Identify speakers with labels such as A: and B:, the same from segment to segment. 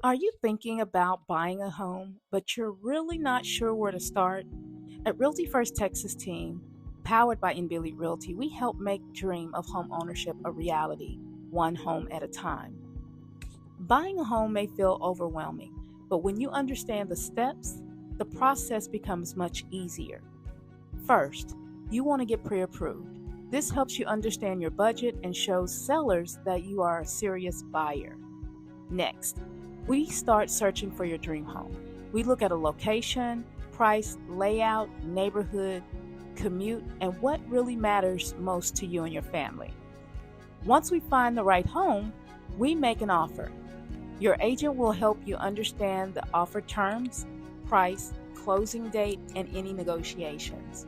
A: Are you thinking about buying a home, but you're really not sure where to start? At Realty First Texas Team, powered by NB Elite Realty, we help make dream of home ownership a reality, one home at a time. Buying a home may feel overwhelming, but when you understand the steps, the process becomes much easier. First, you want to get pre-approved. This helps you understand your budget and shows sellers that you are a serious buyer. Next, we start searching for your dream home. We look at a location, price, layout, neighborhood, commute, and what really matters most to you and your family. Once we find the right home, we make an offer. Your agent will help you understand the offer terms, price, closing date, and any negotiations.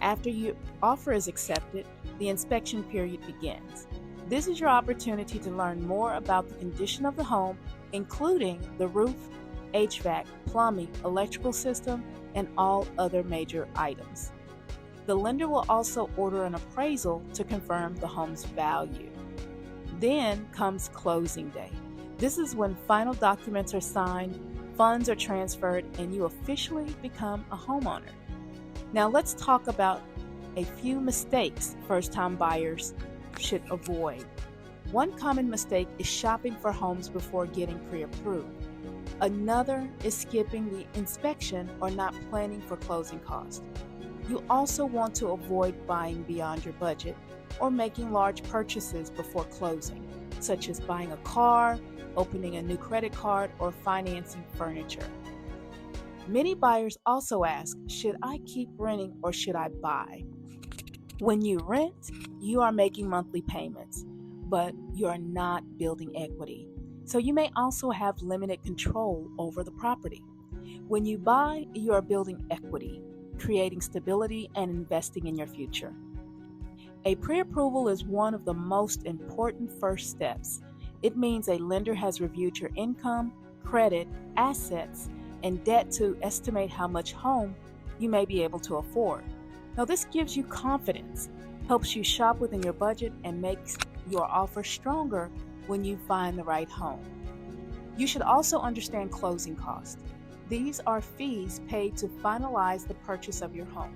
A: After your offer is accepted, the inspection period begins. This is your opportunity to learn more about the condition of the home, including the roof, HVAC, plumbing, electrical system, and all other major items. The lender will also order an appraisal to confirm the home's value. Then comes closing day. This is when final documents are signed, funds are transferred, and you officially become a homeowner. Now let's talk about a few mistakes first-time buyers should avoid. One common mistake is shopping for homes before getting pre-approved. Another is skipping the inspection or not planning for closing costs. You also want to avoid buying beyond your budget or making large purchases before closing, such as buying a car, opening a new credit card, or financing furniture. Many buyers also ask, should I keep renting or should I buy? When you rent, you are making monthly payments, but you are not building equity. So you may also have limited control over the property. When you buy, you are building equity, creating stability, and investing in your future. A pre-approval is one of the most important first steps. It means a lender has reviewed your income, credit, assets, and debt to estimate how much home you may be able to afford. Now, this gives you confidence, helps you shop within your budget, and makes your offer stronger when you find the right home. You should also understand closing costs. These are fees paid to finalize the purchase of your home.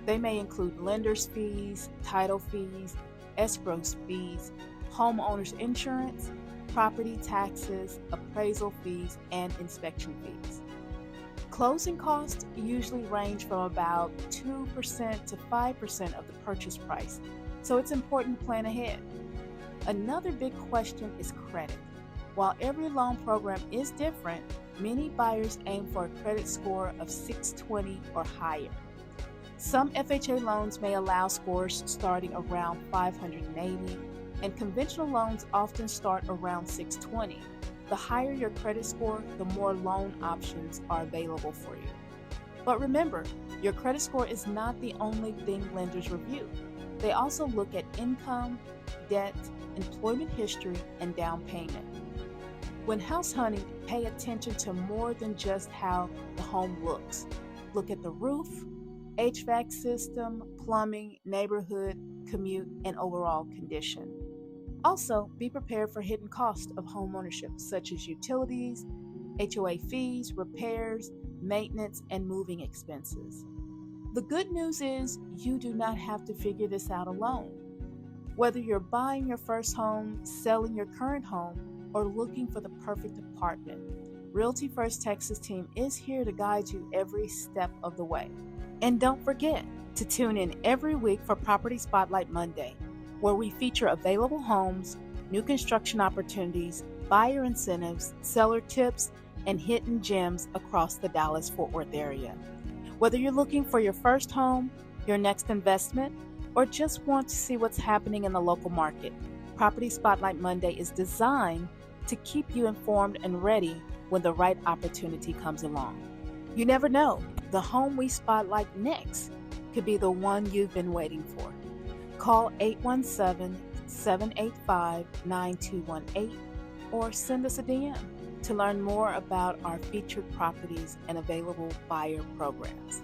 A: They may include lender's fees, title fees, escrow fees, homeowner's insurance, property taxes, appraisal fees, and inspection fees. Closing costs usually range from about 2% to 5% of the purchase price, so it's important to plan ahead. Another big question is credit. While every loan program is different, many buyers aim for a credit score of 620 or higher. Some FHA loans may allow scores starting around 580, and conventional loans often start around 620. The higher your credit score, the more loan options are available for you. But remember, your credit score is not the only thing lenders review. They also look at income, debt, employment history, and down payment. When house hunting, pay attention to more than just how the home looks. Look at the roof, HVAC system, plumbing, neighborhood, commute, and overall condition. Also, be prepared for hidden costs of home ownership, such as utilities, HOA fees, repairs, maintenance, and moving expenses. The good news is you do not have to figure this out alone. Whether you're buying your first home, selling your current home, or looking for the perfect apartment, Realty First Texas Team is here to guide you every step of the way. And don't forget to tune in every week for Property Spotlight Monday, where we feature available homes, new construction opportunities, buyer incentives, seller tips, and hidden gems across the Dallas-Fort Worth area. Whether you're looking for your first home, your next investment, or just want to see what's happening in the local market, Property Spotlight Monday is designed to keep you informed and ready when the right opportunity comes along. You never know, the home we spotlight next could be the one you've been waiting for. Call 817-785-9218 or send us a DM to learn more about our featured properties and available buyer programs.